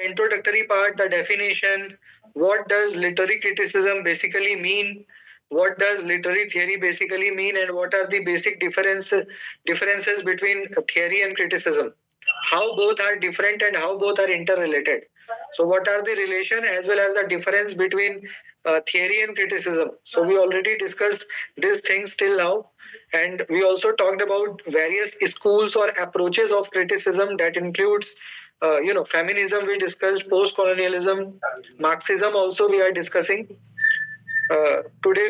introductory part, the definition, what does literary criticism basically mean, what does literary theory basically mean, and what are the basic differences between theory and criticism, how both are different and how both are interrelated. So what are the relation as well as the difference between theory and criticism? So we already discussed these things till now, and we also talked about various schools or approaches of criticism that includes feminism we discussed, post-colonialism, Marxism also we are discussing. Today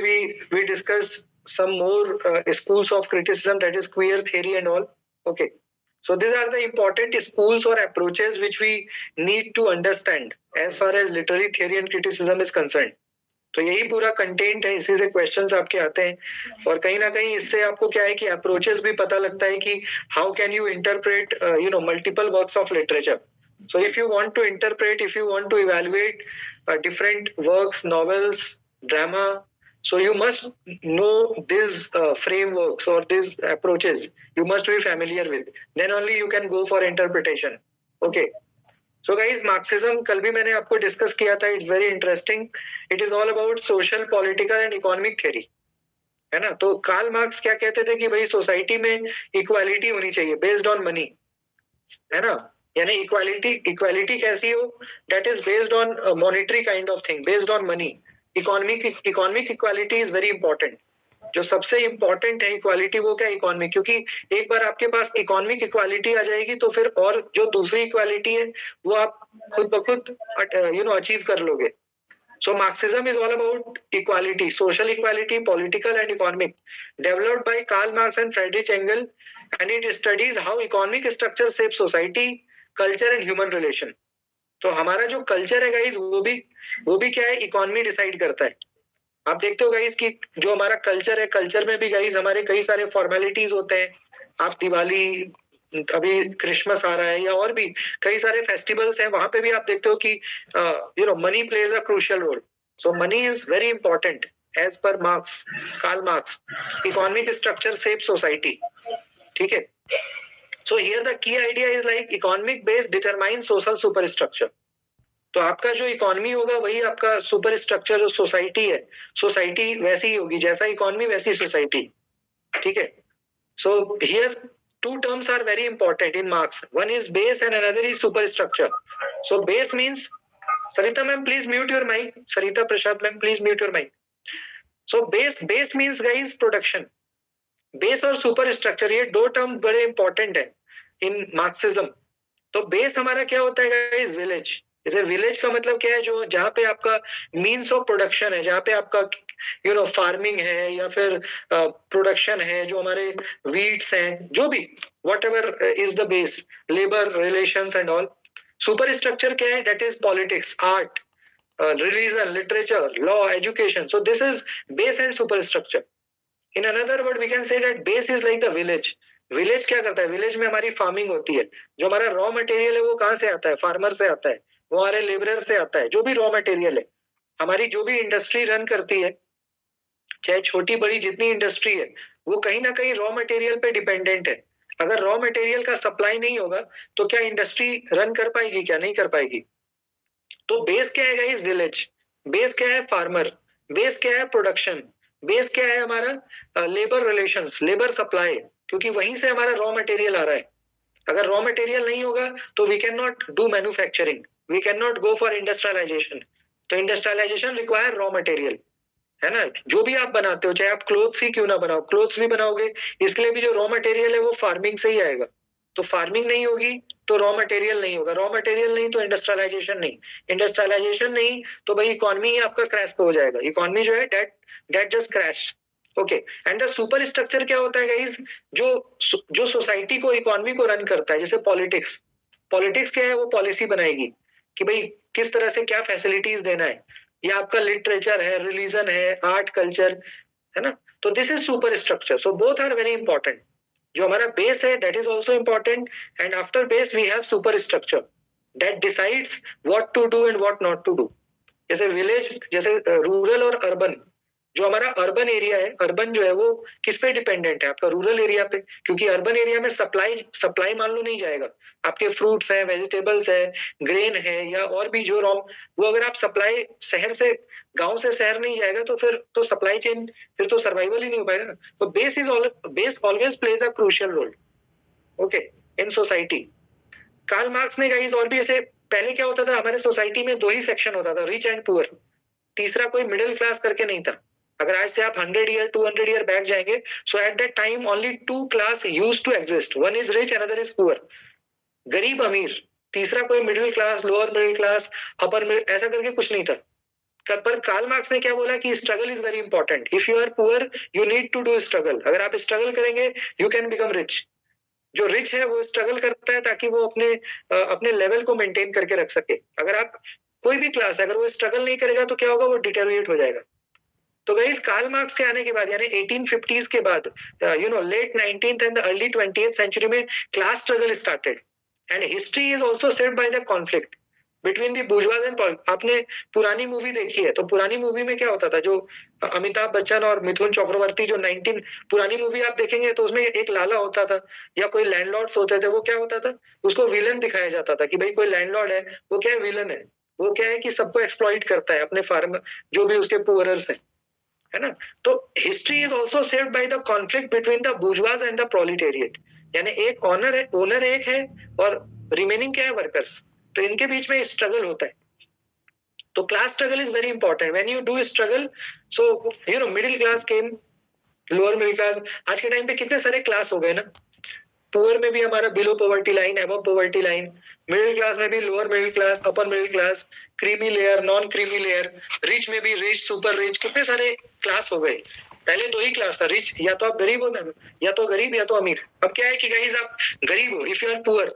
we discuss some more schools of criticism, that is queer theory and all. Okay. So these are the important schools or approaches which we need to understand as far as literary theory and criticism is concerned. तो यही पूरा content है, इसी से questions आपके आते हैं और कहीं ना कहीं इससे आपको क्या है कि अप्रोचेस भी पता लगता है कि how can you interpret multiple works of literature. So if you want to interpret, if you want to evaluate different works, novels, drama, so you must know these frameworks or these approaches. You must be familiar with. Then only you can go for interpretation. Okay. So guys, Marxism कल भी मैंने आपको discuss किया था. It's very interesting. It is all about social, political and economic theory. है ना. तो Karl Marx क्या कहते थे कि भाई सोसाइटी में इक्वालिटी होनी चाहिए बेस्ड ऑन मनी, है ना. यानी इक्वालिटी कैसी हो, that is based on monetary kind of thing, based on money. Economic equality is very important. जो सबसे इंपॉर्टेंट है इक्वालिटी वो क्या, इकोनॉमिक. क्योंकि एक बार आपके पास इकोनॉमिक इक्वालिटी आ जाएगी तो फिर और जो दूसरी इक्वालिटी है वो आप खुद ब खुद अचीव कर लोगे. So Marxism is all about equality, social equality, political and economic, developed by Karl Marx and Friedrich Engels, and it studies how economic structure shapes society, culture and human relation. तो हमारा जो culture है guys वो भी क्या है, economy decide करता है. आप देखते हो गाइस कि जो हमारा कल्चर है, कल्चर में भी गाइस हमारे कई सारे फॉर्मेलिटीज होते हैं. आप दिवाली, अभी क्रिसमस आ रहा है या और भी कई सारे फेस्टिवल्स हैं, वहां पे भी आप देखते हो कि money plays a crucial role. So money is very important as per Marx, Karl Marx. Economic structure shape society. ठीक है. So here the key idea is like economic base determine social super structure. तो आपका जो economy होगा वही आपका super structure जो society है, सोसाइटी वैसी ही होगी, जैसा इकोनॉमी वैसी सोसाइटी. ठीक है. So here two terms are very important in Marx. One is base and another is superstructure. So base means, Sarita ma'am please mute your mic. Sarita Prashad ma'am please mute your mic. So base means guys production. Base और superstructure ये दो term बड़े important है in Marxism. तो base हमारा क्या होता है guys, village. जैसे विलेज का मतलब क्या है, जो जहाँ पे आपका मीन्स ऑफ प्रोडक्शन है, जहाँ पे आपका फार्मिंग है या फिर प्रोडक्शन है, जो हमारे वीट्स हैं, जो भी whatever is the base, labour relations and all. Super structure क्या है, that is politics, art, religion, literature, law, education. So this is base and super structure. In another word we can say that base is like the village. Village क्या करता है, village में हमारी farming होती है. जो हमारा रॉ मटेरियल है वो कहाँ से आता है, फार्मर से आता है, वो हमारे लेबरर से आता है. जो भी रॉ मटेरियल है, हमारी जो भी इंडस्ट्री रन करती है, चाहे छोटी बड़ी जितनी इंडस्ट्री है, वो कहीं ना कहीं रॉ मटेरियल पे डिपेंडेंट है. अगर रॉ मटेरियल का सप्लाई नहीं होगा तो क्या इंडस्ट्री रन कर पाएगी, क्या नहीं कर पाएगी. तो बेस क्या है गाइस, विलेज. बेस क्या है, फार्मर. बेस क्या है, प्रोडक्शन. बेस क्या है हमारा, लेबर रिलेशंस, लेबर सप्लाई, क्योंकि वहीं से हमारा रॉ मटेरियल आ रहा है. अगर रॉ मटेरियल नहीं होगा तो we can not do manufacturing, we can not go for industrialization. तो इंडस्ट्रियलाइजेशन रिक्वायर रॉ मटेरियल, है ना. जो भी आप बनाते हो, चाहे आप क्लोथ्स ही क्यों ना बनाओ, क्लोथ्स भी बनाओगे इसके लिए भी जो रॉ मटेरियल है वो फार्मिंग से ही आएगा. तो फार्मिंग नहीं होगी तो रॉ मटेरियल नहीं होगा, रॉ मटेरियल नहीं तो इंडस्ट्रियलाइजेशन नहीं, इंडस्ट्रियलाइजेशन नहीं तो भाई इकोनॉमी ही आपका क्रैश हो जाएगा. इकोनॉमी जो है that just crash. Okay. And the super structure क्या होता है गाइस, जो सोसाइटी को, इकोनॉमी को रन करता है. जैसे पॉलिटिक्स, पॉलिटिक्स क्या है, वो पॉलिसी बनाएगी कि भाई किस तरह से क्या फैसिलिटीज देना है. या आपका लिटरेचर है, रिलीजन है, आर्ट, कल्चर, है ना. तो this is super structure. So both are very important. जो हमारा बेस है that is also important, and after base we have super structure that decides what to do and what not to do. जैसे village, जैसे rural और urban, जो हमारा urban area है, urban जो है वो किस पे डिपेंडेंट है? आपका रूरल एरिया पे, क्योंकि अर्बन एरिया में सप्लाई मान लो नहीं जाएगा, आपके फ्रूट्स है, वेजिटेबल्स है, ग्रेन है या और भी जो वो अगर आप सप्लाई शहर से, गांव से शहर नहीं जाएगा तो फिर तो सप्लाई चेन, फिर तो सर्वाइवल ही नहीं हो पाएगा ना। तो base always plays a crucial role, okay, in society. Karl Marx ने गाइस और भी ऐसे, पहले क्या होता था हमारे सोसाइटी में, दो ही सेक्शन होता था, रिच एंड पुअर, तीसरा कोई मिडिल क्लास करके नहीं था। अगर आज से आप 100 ईयर 200 ईयर बैक जाएंगे, so at that time only two class used to exist, one is rich another is poor, गरीब अमीर, तीसरा कोई middle class, lower middle class, upper middle, ऐसा करके कुछ नहीं था। पर कार्ल मार्क्स ने क्या बोला कि struggle is very important, if you are poor you need to do struggle, अगर आप स्ट्रगल करेंगे यू कैन बिकम रिच। जो रिच है वो स्ट्रगल करता है ताकि वो अपने लेवल को मेंटेन करके रख सके। अगर आप कोई भी क्लास है अगर वो स्ट्रगल नहीं करेगा तो क्या होगा, वो डिटेरियोरेट हो जाएगा। तो गाइस कार्ल मार्क्स के आने के बाद यानी 1850s के बाद, late 19th and early 20th century में class struggle started and history is also said by the conflict between the bourgeois and politics. आपने पुरानी मूवी देखी है तो पुरानी मूवी में क्या होता था, जो अमिताभ बच्चन और मिथुन चक्रवर्ती जो 19 पुरानी मूवी आप देखेंगे तो उसमें एक लाला होता था या कोई लैंडलॉर्ड्स होते थे, वो क्या होता था, उसको विलन दिखाया जाता था कि भाई कोई लैंडलॉर्ड है, वो क्या है, विलन है, वो क्या है कि सबको एक्सप्लॉइट करता है, अपने फार्म जो भी उसके पुअरर्स हैं, है ना। तो history is also saved by the conflict between the bourgeois and the proletariat, यानी एक ओनर एक है और रिमेनिंग क्या है, वर्कर्स। तो इनके बीच में स्ट्रगल होता है। तो class struggle is very important, when you do struggle, so middle class came, lower middle class, आज के टाइम पे कितने सारे क्लास हो गए ना, पुअर में भी हमारा below poverty line, above poverty line, middle class में भी lower middle class, upper middle class, creamy layer, non creamy layer, rich में भी रिच, सुपर रिच, कितने सारे क्लास हो गए। पहले दो ही क्लास था, रिच, या तो आप गरीब हो ना, या तो गरीब या तो अमीर। अब क्या है कि गाइस आप गरीब हो, if you are poor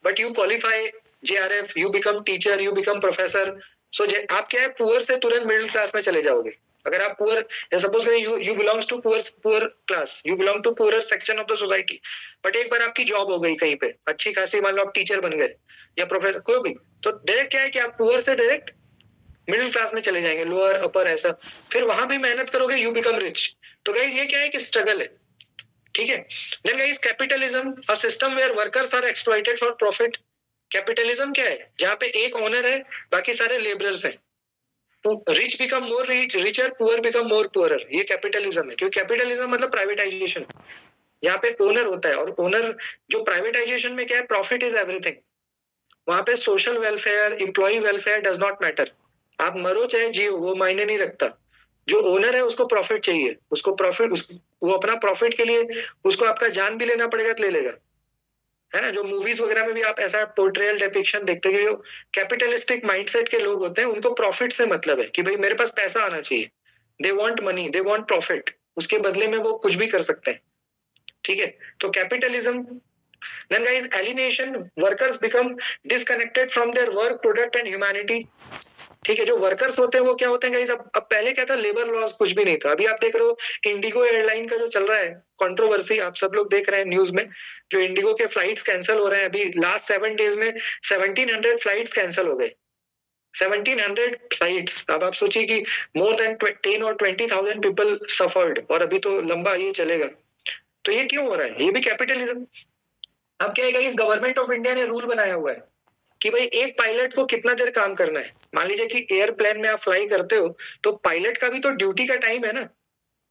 but you qualify JRF, you become teacher, you become professor, so आप क्या है, पुअर से तुरंत मिडिल क्लास में चले जाओगे। अगर आप poor, suppose you belongs to poor class, you belong to poor section of the society, but एक बार आपकी जॉब हो गई कहीं पे अच्छी खासी, मान लो आप टीचर बन गए या प्रोफेसर कोई भी, तो डायरेक्ट क्या है कि आप पुअर से डायरेक्ट मिडिल क्लास में चले जाएंगे, लोअर अपर ऐसा, फिर वहां भी मेहनत करोगे, यू बिकम रिच। तो गाइस ये क्या है कि स्ट्रगल है, ठीक है। Then guys capitalism, a system where workers are exploited for profit. Capitalism क्या है, जहां पे एक ओनर है बाकी सारे लेबरर्स हैं, rich become more richer, poor become more poorer, ये कैपिटलिज्म है। क्योंकि कैपिटलिज्म मतलब प्राइवेटाइजेशन, यहाँ पे ओनर होता है, और ओनर जो प्राइवेटाइजेशन में क्या है, प्रॉफिट इज एवरीथिंग, वहां पे social welfare, employ welfare does not matter, आप मरो चाहे जियो वो मायने नहीं रखता। जो ओनर है उसको प्रॉफिट चाहिए, उसको प्रॉफिट, वो अपना प्रॉफिट के लिए उसको आपका जान भी लेना पड़ेगा तो ले लेगा, है ना। जो मूवीज वगैरह में भी आप ऐसा पोर्ट्रेयल डिपिक्शन देखते हैं, जो कैपिटलिस्टिक माइंडसेट के लोग होते हैं उनको प्रॉफिट से मतलब है कि भाई मेरे पास पैसा आना चाहिए, they want money, they want profit, उसके बदले में वो कुछ भी कर सकते हैं, ठीक है। तो capitalism, then guys alienation, workers become disconnected from their work product and humanity, ठीक है। जो वर्कर्स होते हैं वो क्या होते हैं गाइस, अब पहले क्या था, लेबर लॉज कुछ भी नहीं था। अभी आप देख रहे हो इंडिगो एयरलाइन का जो चल रहा है कंट्रोवर्सी, आप सब लोग देख रहे हैं न्यूज में, जो इंडिगो के फ्लाइट्स कैंसिल हो रहे हैं, अभी लास्ट 7 डेज में 1700 फ्लाइट्स कैंसिल हो गए, 1700 फ्लाइट्स। अब आप सोचिए कि मोर देन 10 और 20,000 पीपल सफर्ड, और अभी तो लंबा ये चलेगा। तो ये क्यों हो रहा है, ये भी कैपिटलिज्म। अब क्या है, इस गवर्नमेंट ऑफ इंडिया ने रूल बनाया हुआ है कि भाई एक पायलट को कितना देर काम करना है। मान लीजिए कि एयरप्लेन में आप फ्लाई करते हो तो पायलट का भी तो ड्यूटी का टाइम है ना।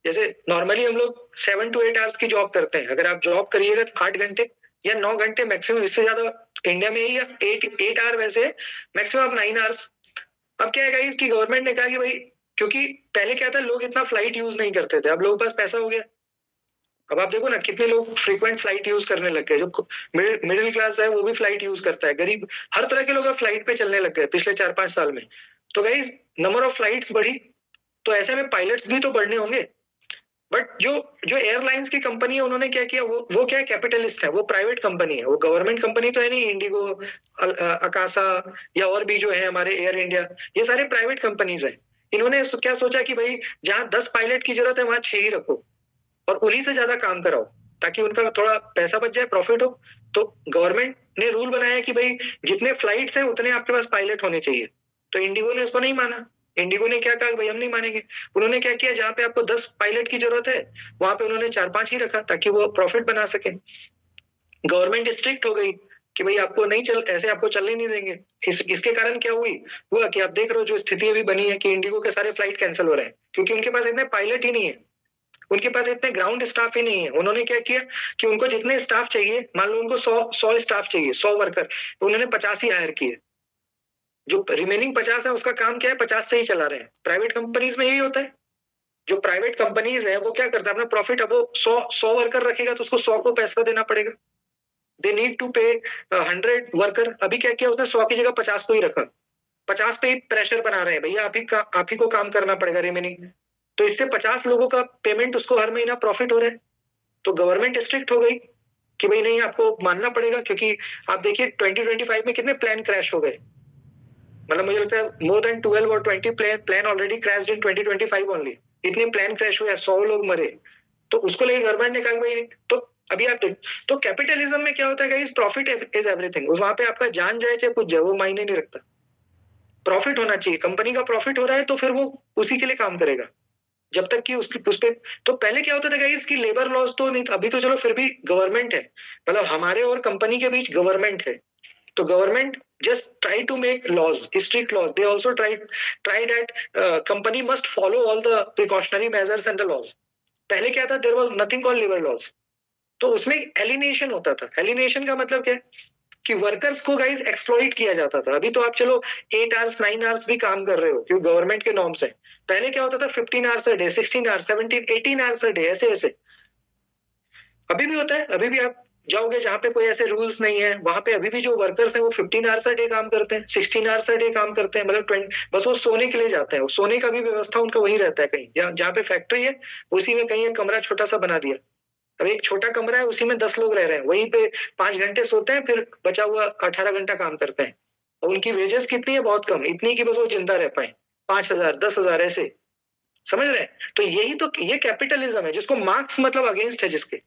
जैसे नॉर्मली हम लोग 7 to 8 आवर्स की जॉब करते हैं, अगर आप जॉब करिएगा तो 8 घंटे या 9 घंटे मैक्सिमम, इससे ज्यादा इंडिया में ही 8 आवर, वैसे मैक्सिमम आप 9 आवर्स। अब क्या है इसकी गवर्नमेंट ने कहा कि भाई, क्योंकि पहले क्या था, लोग इतना फ्लाइट यूज नहीं करते थे, अब लोगों के पास पैसा हो गया। अब आप देखो ना कितने लोग फ्रीक्वेंट फ्लाइट यूज करने लग गए, जो मिडिल क्लास है वो भी फ्लाइट यूज करता है, गरीब, हर तरह के लोग अब फ्लाइट पे चलने लग गए पिछले 4-5 साल में। तो गाइस नंबर ऑफ फ्लाइट्स बढ़ी, तो ऐसे में पायलट्स भी तो बढ़ने होंगे। बट जो जो एयरलाइंस की कंपनी है उन्होंने क्या किया, वो क्या है, कैपिटलिस्ट है, वो प्राइवेट कंपनी है, वो गवर्नमेंट कंपनी तो है नहीं। इंडिगो, अकासा या और भी जो है हमारे एयर इंडिया, ये सारे प्राइवेट कंपनीज है। इन्होंने क्या सोचा कि भाई जहां 10 पायलट की जरूरत है वहां 6 ही रखो और उन्हीं से ज्यादा काम कराओ, ताकि उनका थोड़ा पैसा बच जाए, प्रॉफिट हो। तो गवर्नमेंट ने रूल बनाया कि भाई जितने फ्लाइट्स हैं उतने आपके पास पायलट होने चाहिए। तो इंडिगो ने उसको नहीं माना, इंडिगो ने क्या कहा, भाई हम नहीं मानेंगे। उन्होंने क्या किया, जहां पे आपको 10 पायलट की जरूरत है वहां पे उन्होंने 4-5 ही रखा ताकि वो प्रॉफिट बना सके। गवर्नमेंट स्ट्रिक्ट हो गई कि भाई आपको नहीं चल, ऐसे आपको चलने नहीं देंगे। इसके कारण क्या हुआ कि आप देख रहे हो जो स्थिति अभी बनी है कि इंडिगो के सारे फ्लाइट कैंसिल हो रहे हैं, क्योंकि उनके पास इतने पायलट ही नहीं है, उनके पास इतने ग्राउंड स्टाफ ही नहीं है। उन्होंने क्या किया कि उनको जितने स्टाफ चाहिए, मान लो उनको 100 स्टाफ चाहिए, 100 वर्कर, तो उन्होंने 50 ही हायर किए। जो रिमेनिंग 50 है उसका काम क्या है, 50 से ही चला रहे हैं। प्राइवेट कंपनीज में यही होता है। जो प्राइवेट कंपनीज है वो क्या करता है, अपना प्रॉफिट, अब वो 100 वर्कर रखेगा तो उसको 100 को पैसा देना पड़ेगा। दे नीड टू पे 100 वर्कर। अभी क्या किया उसने, 100 की जगह 50 को ही रखा। 50 पे ही प्रेशर बना रहे हैं, भैया आप ही को काम करना पड़ेगा रिमेनिंग। तो इससे 50 लोगों का पेमेंट उसको हर महीना प्रॉफिट हो रहा है। तो गवर्नमेंट स्ट्रिक्ट हो गई कि भाई नहीं, आपको मानना पड़ेगा, क्योंकि आप देखिए 2025 में कितने प्लान क्रैश हो गए। मतलब मुझे लगता है मोर देन 12 और 20 प्लान ऑलरेडी क्रैश्ड इन 2025 ओनली। इतने प्लान क्रैश हुए, 100 लोग मरे। तो उसको लेकर गवर्नमेंट ने कहा भाई, तो अभी आप तो कैपिटलिज्म में क्या होता है, प्रॉफिट इज एवरीथिंग। वहां पे आपका जान जाए चाहे कुछ जाए, वो मायने नहीं रखता। प्रॉफिट होना चाहिए, कंपनी का प्रॉफिट हो रहा है तो फिर वो उसी के लिए काम करेगा, जब तक कि उसकी उस पे। तो पहले क्या होता था गाइस कि लेबर लॉज तो नहीं था, अभी तो चलो फिर भी गवर्नमेंट है, मतलब हमारे और कंपनी के बीच गवर्नमेंट है। तो government just try to make laws, strict laws. They also try that company must follow all the precautionary measures and the laws. पहले क्या था, there was nothing called labor laws. तो उसमें एलिनेशन होता था। एलिनेशन का मतलब क्या है कि वर्कर्स को गाइस एक्सप्लॉइट किया जाता था। अभी तो आप चलो 8 आवर्स 9 आवर्स भी काम कर रहे हो क्योंकि गवर्नमेंट के नॉर्म्स है। पहले क्या होता था, 15 hours a day, 16 hours, 17 18 hours a day, ऐसे ऐसे। अभी भी होता है, अभी भी आप जाओगे जहां पे कोई ऐसे रूल्स नहीं है, वहां पे अभी भी जो वर्कर्स हैं वो 15 आवर्स अ डे काम करते हैं, 16 आवर्स अ डे काम करते हैं, मतलब 20, बस वो सोने के लिए जाते हैं। सोने का भी व्यवस्था उनका वही रहता है, कहीं जहाँ पे फैक्ट्री है उसी में कहीं एक कमरा छोटा सा बना दिया। अब एक छोटा कमरा है, उसी में 10 लोग रह रहे हैं, वहीं पे 5 घंटे सोते हैं, फिर बचा हुआ 18 घंटा काम करते हैं। और उनकी वेजेस कितनी है, बहुत कम, इतनी कि बस वो जिंदा रह पाए, 5,000 10,000 ऐसे। समझ रहे हैं? तो यही तो, ये कैपिटलिज्म है जिसको मार्क्स मतलब अगेंस्ट है, जिसके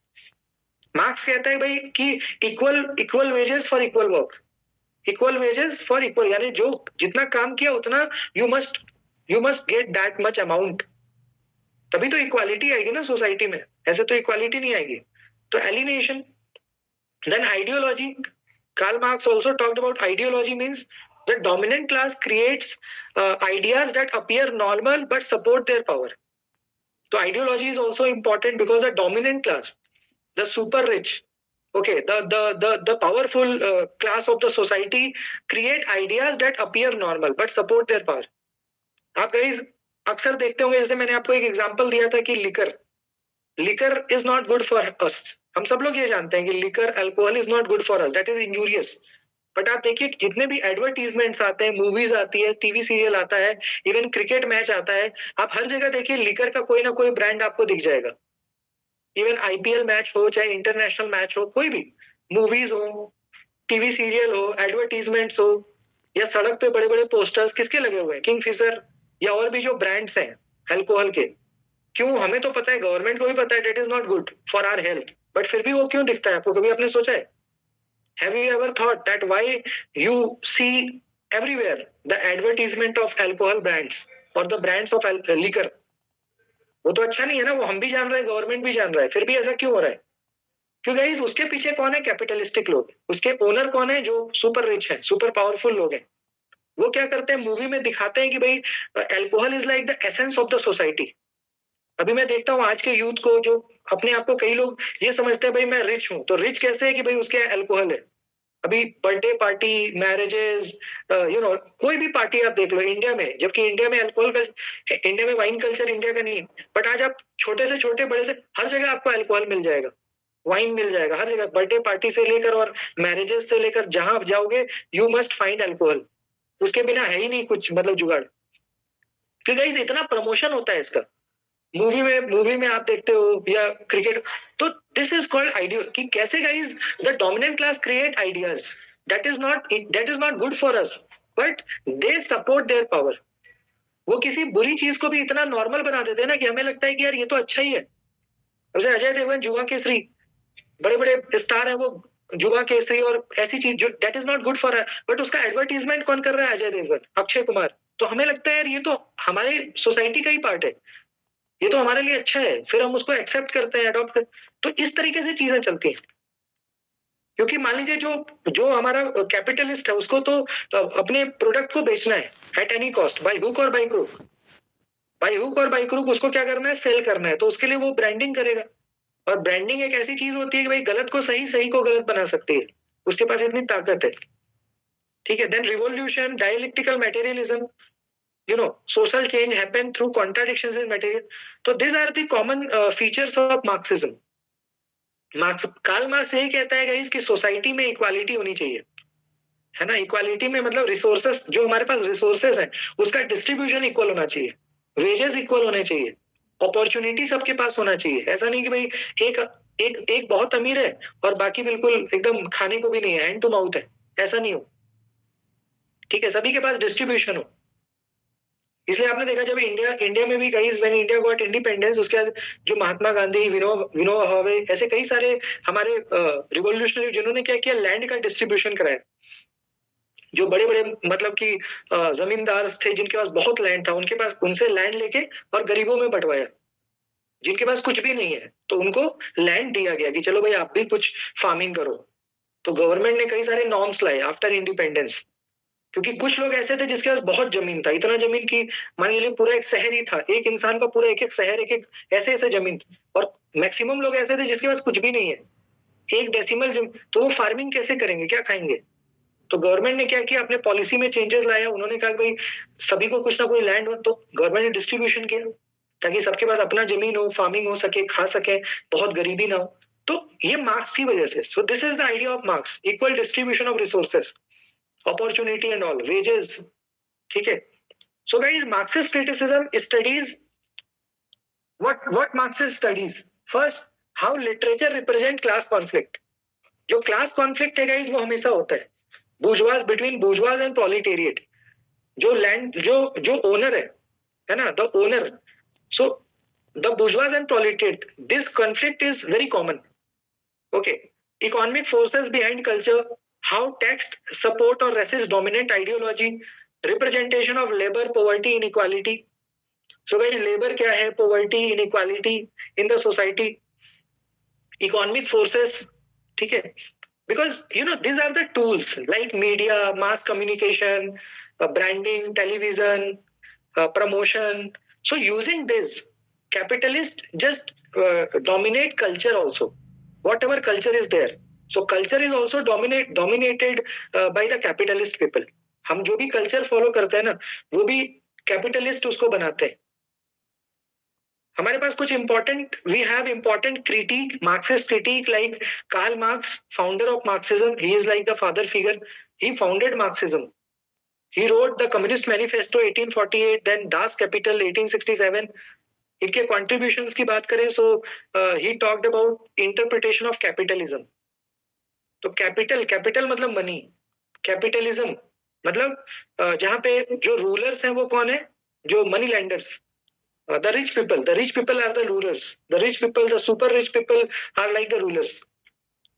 मार्क्स कहता है भाई कि equal equal wages for equal work, equal wages for equal, यानी जो जितना काम किया उतना you must get that much amount. तभी तो इक्वालिटी आएगी ना सोसाइटी में, ऐसे तो इक्वालिटी नहीं आएगी। तो alienation. Then ideology. Karl Marx also talked about ideology means the dominant class creates ideas that appear normal but support their power. So ideology is also important because the dominant class, the super rich, okay, the powerful class of the society create ideas that appear normal but support their power. आप guys अक्सर देखते होंगे, जैसे मैंने आपको एक example दिया था कि liquor is not good for us. हम सब लोग ये जानते हैं कि liquor, alcohol is not good for us, that is injurious. But आप देखिए जितने भी एडवर्टीजमेंट्स आते हैं, मूवीज आती है, टीवी सीरियल आता है, इवन क्रिकेट मैच आता है, आप हर जगह देखिए लिकर का कोई ना कोई ब्रांड आपको दिख जाएगा। इवन आईपीएल मैच हो चाहे इंटरनेशनल मैच हो, कोई भी मूवीज हो, टीवी सीरियल हो, एडवर्टीजमेंट्स हो, या सड़क पे बड़े बड़े पोस्टर्स किसके लगे हुए हैं, किंगफिशर या और भी जो ब्रांड्स हैं अल्कोहल के। क्यों? हमें तो पता है, गवर्नमेंट को भी पता है that is not good for our health, but फिर भी वो क्यों दिखता है आपको? कभी आपने सोचा है? Have you ever thought that why you see everywhere the advertisement of alcohol brands और द ब्रांड्स ऑफ लिकर? वो तो अच्छा नहीं है ना, वो हम भी जान रहे हैं, गवर्नमेंट भी जान रहा है, फिर भी ऐसा क्यों हो रहा है? क्यों गाइस? उसके पीछे कौन है? कैपिटलिस्टिक लोग। उसके ओनर कौन है? जो सुपर रिच है, सुपर पावरफुल लोग हैं। वो क्या करते हैं, मूवी में दिखाते हैं कि भाई alcohol is like the essence of the society. अभी मैं देखता हूँ आज के यूथ को, जो अपने आप को, कई लोग ये समझते हैं भाई मैं रिच हूँ, तो रिच कैसे है कि भाई उसके अल्कोहल है। अभी बर्थडे पार्टी, मैरिजेस, कोई भी पार्टी आप देख लो इंडिया में, जबकि इंडिया में अल्कोहल का, इंडिया में वाइन कल्चर इंडिया का नहीं है, बट आज आप छोटे से छोटे, बड़े से, हर जगह आपको अल्कोहल मिल जाएगा, वाइन मिल जाएगा हर जगह। बर्थडे पार्टी से लेकर और मैरिजेस से लेकर जहां आप जाओगे, यू मस्ट फाइंड अल्कोहल। उसके बिना है ही नहीं कुछ, मतलब जुगाड़। क्योंकि इतना प्रमोशन होता है इसका, मूवी में आप देखते हो, या क्रिकेट। तो दिस इज कॉल्ड आइडियो, कि कैसे guys the dominant class create ideas that is not good for us, but they support their power. वो किसी बुरी चीज को भी इतना नॉर्मल बना देते हैं ना कि हमें लगता है कि यार ये तो अच्छा ही है। जैसे अजय देवगन, जुआ केसरी, बड़े बड़े स्टार हैं वो, जुआ केसरी और ऐसी चीज जो that is not good for, but उसका एडवर्टीजमेंट कौन कर रहा है? अजय देवगन, अक्षय कुमार। तो हमें लगता है यार ये तो हमारे सोसाइटी का ही पार्ट है, ये तो हमारे लिए अच्छा है, फिर हम उसको एक्सेप्ट करते हैं, अडॉप्ट कर। तो इस तरीके से चीजें चलती हैं। क्योंकि मान लीजिए जो जो हमारा कैपिटलिस्ट है उसको तो अपने प्रोडक्ट को बेचना है at any cost, by hook और बाय क्रूक। बाय हुक और बाय क्रूक उसको क्या करना है? सेल करना है। तो उसके लिए वो ब्रांडिंग करेगा। और ब्रांडिंग एक ऐसी चीज होती है कि भाई गलत को सही, सही को गलत बना सकती है, उसके पास इतनी ताकत है। ठीक है। Then revolution, dialectical materialism, social change happen through contradictions in material. So these are the common features of Marxism. Karl Marx यही कहता है गाइस कि सोसाइटी में इक्वालिटी होनी चाहिए, है ना। इक्वालिटी में मतलब रिसोर्सेस, जो हमारे पास रिसोर्सेस हैं उसका डिस्ट्रीब्यूशन इक्वल होना चाहिए, वेजेस इक्वल होने चाहिए, अपॉर्चुनिटी सबके पास होना चाहिए। ऐसा नहीं कि भाई एक एक एक बहुत अमीर है और बाकी बिल्कुल एकदम खाने को भी नहीं है, हैंड टू माउथ है, ऐसा नहीं हो। ठीक है, सभी के पास डिस्ट्रीब्यूशन हो। इसलिए आपने देखा जब इंडिया में भी guys, when India got independence, उसके बाद जो महात्मा गांधी, विनोबा भावे, ऐसे कई सारे हमारे रिवोल्यूशनरी जिन्होंने क्या किया, लैंड का डिस्ट्रीब्यूशन कराया। जो बड़े बड़े मतलब कि जमींदार थे जिनके पास बहुत लैंड था, उनके पास उनसे लैंड लेके और गरीबों में बंटवाया। जिनके पास कुछ भी नहीं है तो उनको लैंड दिया गया कि चलो भाई आप भी कुछ फार्मिंग करो। तो गवर्नमेंट ने कई सारे नॉर्म्स लाए आफ्टर इंडिपेंडेंस। क्योंकि कुछ लोग ऐसे थे जिसके पास बहुत जमीन था, इतना जमीन की मान लीजिए पूरा एक शहर ही था, एक इंसान का पूरा एक एक शहर, एक एक ऐसे ऐसे जमीन। और मैक्सिमम लोग ऐसे थे जिसके पास कुछ भी नहीं है, एक डेसिमल जमीन। तो वो फार्मिंग कैसे करेंगे, क्या खाएंगे? तो गवर्नमेंट ने क्या किया, अपने पॉलिसी में चेंजेस लाया। उन्होंने कहा भाई सभी को कुछ ना कोई लैंड हो, तो गवर्नमेंट ने डिस्ट्रीब्यूशन किया ताकि सबके पास अपना जमीन हो, फार्मिंग हो सके, खा सके, बहुत गरीबी ना हो। तो ये मार्क्स की वजह से। So this is the idea of marks, equal distribution of resources, opportunity and all, wages. ठीक है। So guys, Marxist criticism studies what Marxist studies. First, how literature represent class conflict. जो क्लास कॉन्फ्लिक्ट है guys वो हमेशा होता है, bourgeois between bourgeois and proletariat. जो land जो ओनर है ना, the owner. So the bourgeois and proletariat, this conflict is very common. Okay. Economic forces behind culture, how text support or resist dominant ideology, representation of labour, poverty, inequality. So guys labour क्या है, poverty, inequality in the society, economic forces. ठीक है। Because these are the tools like media, mass communication, branding, television, promotion. So using this, capitalists just dominate culture also, whatever culture is there. So culture is also dominated by the capitalist people. हम जो भी culture follow करते हैं ना, वो भी capitalist उसको बनाते हैं। हमारे पास कुछ important, we have important critic, Marxist critic like Karl Marx, founder of Marxism. He is like the father figure, he founded Marxism. He wrote the Communist Manifesto 1848, then Das Kapital 1867। इनके contributions की बात करें so he talked about interpretation of capitalism. तो capital मतलब money, capitalism मतलब जहां पे जो रूलर्स हैं वो कौन है? जो money landers. The rich people are the rulers. The rich people, the super rich people are like the rulers.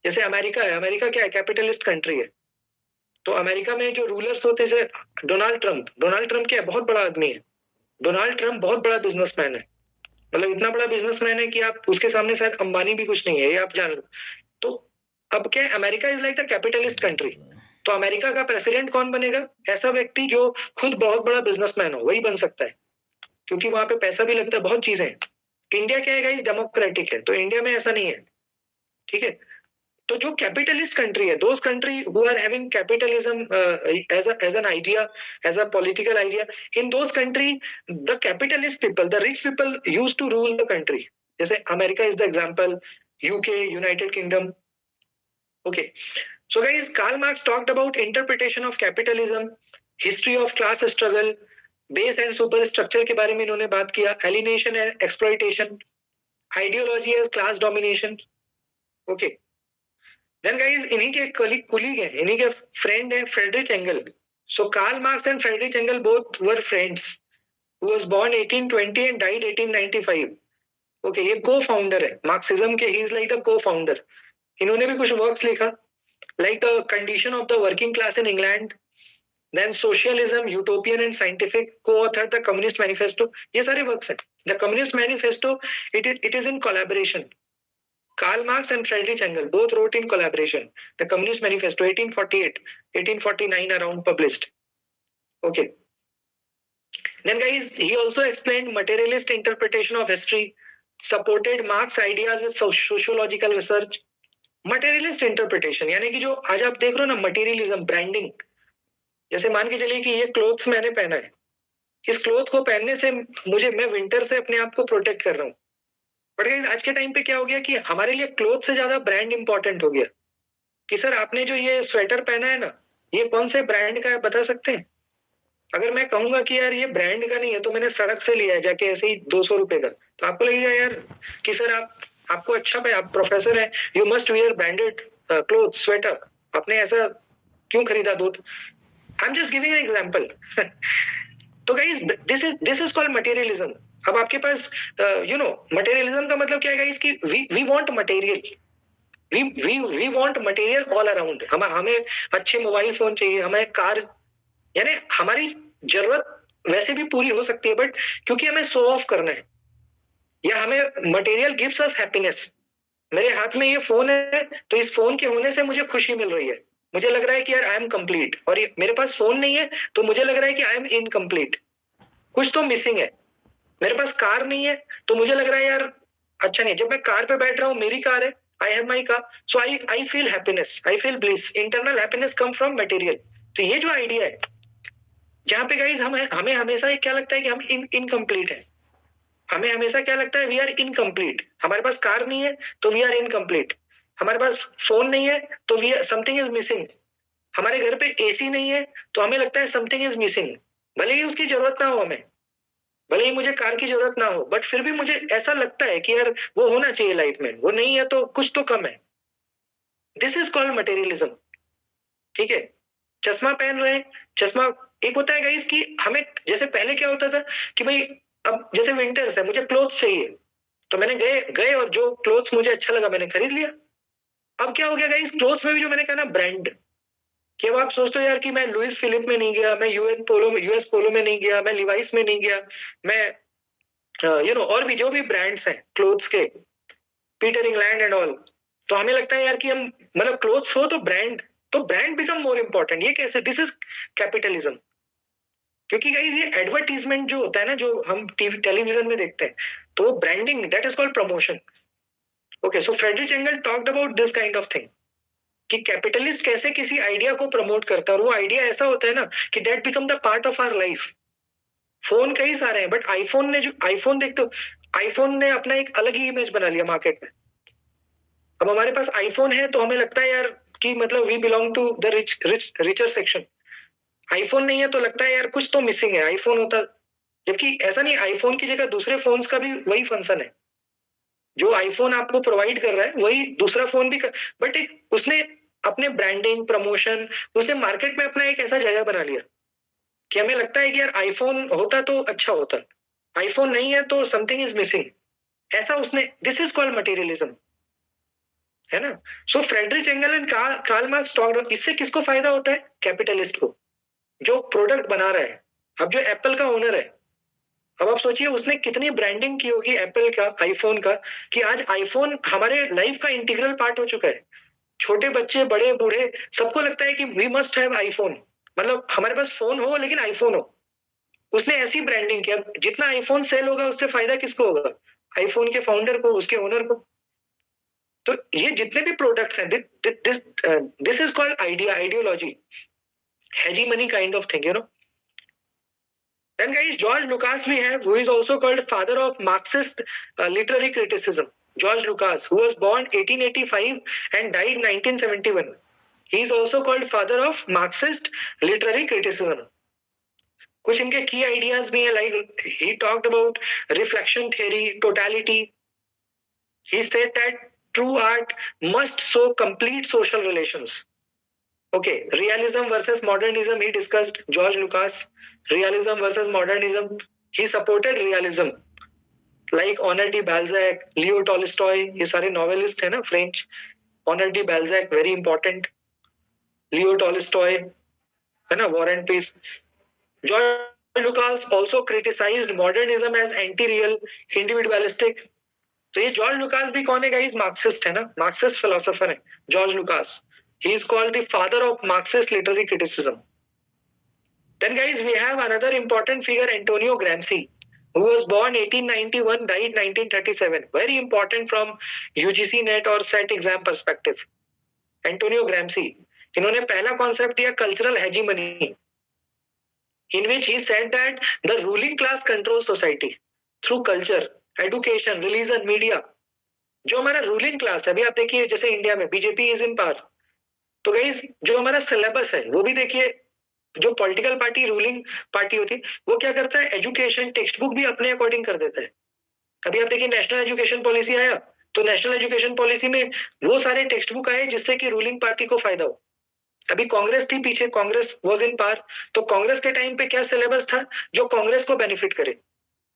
जैसे अमेरिका है, अमेरिका क्या है? कैपिटलिस्ट कंट्री है। तो अमेरिका में जो रूलर्स होते हैं, जैसे डोनाल्ड ट्रंप क्या है? बहुत बड़ा आदमी है। डोनाल्ड ट्रंप बहुत बड़ा बिजनेसमैन है, मतलब इतना बड़ा बिजनेसमैन है कि आप उसके सामने शायद अंबानी भी कुछ नहीं है, ये आप जान लो। तो अब क्या है, America is like the capitalist country. तो अमेरिका का प्रेसिडेंट कौन बनेगा? ऐसा व्यक्ति जो खुद बहुत बड़ा बिजनेसमैन हो, वही बन सकता है, क्योंकि वहां पे पैसा भी लगता है, बहुत चीजें हैं। इंडिया क्या है गाइस? डेमोक्रेटिक है, तो इंडिया में ऐसा नहीं है। ठीक है। तो जो कैपिटलिस्ट कंट्री है, those country who are having capitalism as an idea, as a political idea, in those country the capitalist people, the rich people used to rule the country. जैसे America is the example, UK, united kingdom. Okay. So guys, Karl Marx talked about interpretation of capitalism, history of class struggle, base and super structure के बारे में इन्होंने बात किया, alienation and exploitation, ideology as class domination. Okay. Then guys, इन्हीं के colleague हैं, इन्हीं के फ्रेंड है Frederick Engel. So Karl Marx and Frederick Engel both were friends, who was born 1820 and died 1895। Okay, ये को फाउंडर है Marxism के, he is like the co founder. इन्होंने भी कुछ वर्क्स लिखा। like the condition of the working class in England, then socialism, utopian and scientific, co-authored the Communist Manifesto. ये सारे works हैं. The Communist Manifesto, it is in collaboration. Karl Marx and Friedrich Engels both wrote in collaboration. The Communist Manifesto, 1848, 1849 around published. Okay. Then guys, he also explained materialist interpretation of history, supported Marx ideas with sociological research. Materialist interpretation यानी कि जो आज आप देख रहे हो ना, materialism, branding. जैसे मान के चलिए कि ये क्लोथ्स मैंने पहना है, इस क्लोथ को पहनने से मैं विंटर से अपने आप को प्रोटेक्ट कर रहा हूँ. बट गाइस आज के टाइम पे क्या हो गया कि हमारे लिए क्लोथ से ज्यादा ब्रांड इंपॉर्टेंट हो गया. कि सर आपने जो ये स्वेटर पहना है ना, ये कौन से ब्रांड का है बता सकते हैं? अगर मैं कहूंगा कि यार ये ब्रांड का नहीं है, तो मैंने सड़क से लिया है जाके ऐसे ही 200 रुपए का, तो आपको लगेगा यार कि सर आपको अच्छा भाई, आप प्रोफेसर हैं, you must wear branded cloth, sweater, आपने ऐसा क्यों खरीदा? Though. I am just giving an example. तो guys this is called materialism. अब आपके पास मटेरियलिज्म का मतलब क्या है गाइस कि we want material, we want material all around. हमें अच्छे मोबाइल फोन चाहिए, हमें कार, यानी हमारी जरूरत वैसे भी पूरी हो सकती है, बट क्योंकि हमें शो ऑफ करना है, या हमें मटेरियल गिव्स अस हैप्पीनेस. मेरे हाथ में ये फोन है, तो इस फोन के होने से मुझे खुशी मिल रही है, मुझे लग रहा है कि यार आई एम कंप्लीट. और मेरे पास फोन नहीं है तो मुझे लग रहा है कि आई एम इनकम्प्लीट, कुछ तो मिसिंग है. मेरे पास कार नहीं है तो मुझे लग रहा है यार अच्छा नहीं. जब मैं कार पे बैठ रहा हूँ, मेरी कार है, I have my car, so I feel happiness, I feel bliss. Internal happiness come from material. तो ये जो आइडिया है, जहाँ पे गाइज हमें हमेशा क्या लगता है कि हम इनकम्प्लीट है. हमें हमेशा क्या लगता है, वी आर इनकम्प्लीट. हमारे पास कार नहीं है तो वी आर इनकम्प्लीट. हमारे पास फोन नहीं है तो वी समथिंग इज मिसिंग. हमारे घर पे एसी नहीं है तो हमें लगता है समथिंग इज मिसिंग. भले ही उसकी जरूरत ना हो हमें, भले ही मुझे कार की जरूरत ना हो, बट फिर भी मुझे ऐसा लगता है कि यार वो होना चाहिए लाइफ में. वो नहीं है तो कुछ तो कम है. This is called materialism. ठीक है. चश्मा पहन रहे हैं, चश्मा एक होता है गाइस कि हमें, जैसे पहले क्या होता था कि भाई अब जैसे विंटर्स है, मुझे क्लोथ्स चाहिए, तो मैंने गए और जो क्लोथ्स मुझे अच्छा लगा मैंने खरीद लिया. अब क्या हो गया गाइस, क्लोथ्स में भी जो मैंने कहा ना ब्रांड, कि अब आप सोचते हो यार कि मैं लुइस फिलिप में नहीं गया, मैं यूएस पोलो में नहीं गया, मैं लिवाइस में नहीं गया, मैं और भी जो भी ब्रांड्स हैं क्लोथ्स के, पीटर इंग्लैंड एंड ऑल. तो हमें लगता है यार कि हम मतलब क्लोथ्स हो तो ब्रांड बिकम मोर इंपॉर्टेंट. ये कैसे? This is capitalism. क्योंकि गाइस ये एडवर्टीजमेंट जो होता है ना, जो हम टीवी टेलीविजन में देखते हैं, तो branding, that is called promotion. Okay, so Frederick Engel talked about this kind of thing कि कैपिटलिस्ट कैसे किसी आइडिया को प्रमोट करता है. और वो आइडिया ऐसा होता है ना कि that become the part of our life. Phone कई सारे हैं, बट आईफोन देखते हो, आईफोन ने अपना एक अलग ही इमेज बना लिया मार्केट में. अब हमारे पास आईफोन है तो हमें लगता है यार कि मतलब we belong to the richer section. IPhone नहीं है तो लगता है यार कुछ तो मिसिंग है, आईफोन होता. जबकि ऐसा नहीं, आईफोन की जगह दूसरे फोन्स का भी वही फंक्शन है. जो आईफोन आपको प्रोवाइड कर रहा है वही दूसरा फोन भी बट एक उसने अपने ब्रांडिंग, प्रमोशन, उसने मार्केट में अपना एक ऐसा जगह बना लिया कि हमें लगता है कि यार आईफोन होता तो अच्छा होता, आईफोन नहीं है तो समथिंग इज मिसिंग. ऐसा उसने, दिस इज कॉल्ड मटेरियलिज्म, है ना. So Frederick Engel and Karl Marx talked. इससे किसको फायदा होता है? कैपिटलिस्ट को, जो प्रोडक्ट बना रहा है. अब जो एप्पल का ओनर है, अब आप सोचिए उसने कितनी ब्रांडिंग की होगी एप्पल का, आईफोन का, कि आज आईफोन हमारे लाइफ का इंटीग्रल पार्ट हो चुका है. छोटे बच्चे, बड़े बूढ़े, सबको लगता है कि वी मस्ट हैव आईफोन. मतलब हमारे पास फोन हो लेकिन आईफोन हो. उसने ऐसी ब्रांडिंग किया. जितना आईफोन सेल होगा उससे फायदा किसको होगा? आईफोन के फाउंडर को, उसके ओनर को. तो ये जितने भी प्रोडक्ट्स हैं, this is called ideology, hegemony kind of thing, Then guys, George Lucas we have, who is also called father of Marxist literary criticism. George Lucas, who was born 1885 and died 1971. He is also called father of Marxist literary criticism. कुछ इनके key ideas भी हैं, like he talked about reflection theory, totality. He said that true art must show complete social relations. Okay, realism versus modernism he discussed. George Lucas, realism versus modernism. He supported realism, like Honore de Balzac, Leo Tolstoy. ये सारे novelist है ना, French. Honore de Balzac, very important. Leo Tolstoy, है ना, War and Peace. George Lucas also criticised modernism as anti real, individualistic. तो ये George Lucas भी कौन है गाइस? मार्क्सिस्ट है ना, मार्क्सिस्ट फिलोसोफर है George Lucas. He is called the father of Marxist literary criticism. Then guys, we have another important figure, Antonio Gramsci, who was born 1891, died 1937. Very important from UGC NET और SET exam perspective. Antonio Gramsci, इन्होंने पहला concept दिया cultural hegemony, in which he said that the ruling class controls society through culture, education, religion, media. जो हमारा ruling class है, अभी आप देखिए जैसे इंडिया में बीजेपी इज इन पावर, तो गाइस जो हमारा सिलेबस है वो भी देखिए, जो पॉलिटिकल पार्टी रूलिंग पार्टी होती है वो क्या करता है, एजुकेशन टेक्स्ट बुक भी अपने अकॉर्डिंग कर देता है. अभी आप देखिए नेशनल एजुकेशन पॉलिसी आया, तो नेशनल एजुकेशन पॉलिसी में वो सारे टेक्स्ट बुक आए जिससे कि रूलिंग पार्टी को फायदा हो. अभी कांग्रेस थी पीछे, कांग्रेस वाज इन पावर, तो कांग्रेस के टाइम पे क्या सिलेबस था जो कांग्रेस को बेनिफिट करे,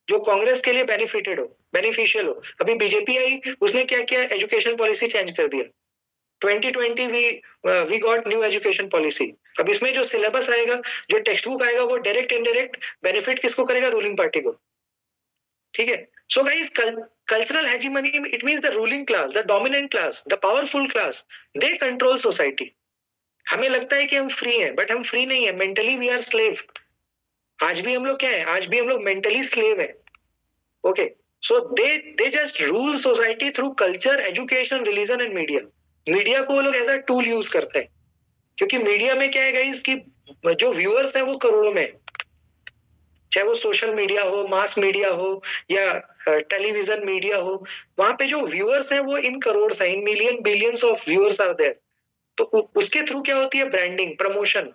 जो कांग्रेस के लिए बेनिफिटेड हो, बेनिफिशियल हो. अभी बीजेपी आई, उसने क्या किया, एजुकेशन पॉलिसी चेंज कर दिया. 2020 we got new education policy. अब इसमें जो सिलेबस आएगा, जो टेक्स्ट बुक आएगा, वो डायरेक्ट इनडायरेक्ट बेनिफिट किसको करेगा, रूलिंग पार्टी को. ठीक है. So guys, cultural hegemony, it means the ruling class, the dominant class, the powerful class, they control society. हमें लगता है कि हम फ्री हैं, बट हम फ्री नहीं है. Mentally we are slave. आज भी हम लोग क्या है, आज भी हम लोग मेंटली स्लेव है. Okay. So they just rule society through culture, education, religion and media. Media को वो लोग एज अ टूल यूज करते हैं, क्योंकि मीडिया में क्या है गाइस कि जो व्यूअर्स हैं वो करोड़ों में, चाहे वो सोशल मीडिया हो, मास मीडिया हो या टेलीविजन मीडिया हो, वहां पे जो व्यूअर्स हैं वो इन करोड़ है, in million billions of viewers are there. तो उसके थ्रू क्या होती है, ब्रांडिंग, प्रमोशन,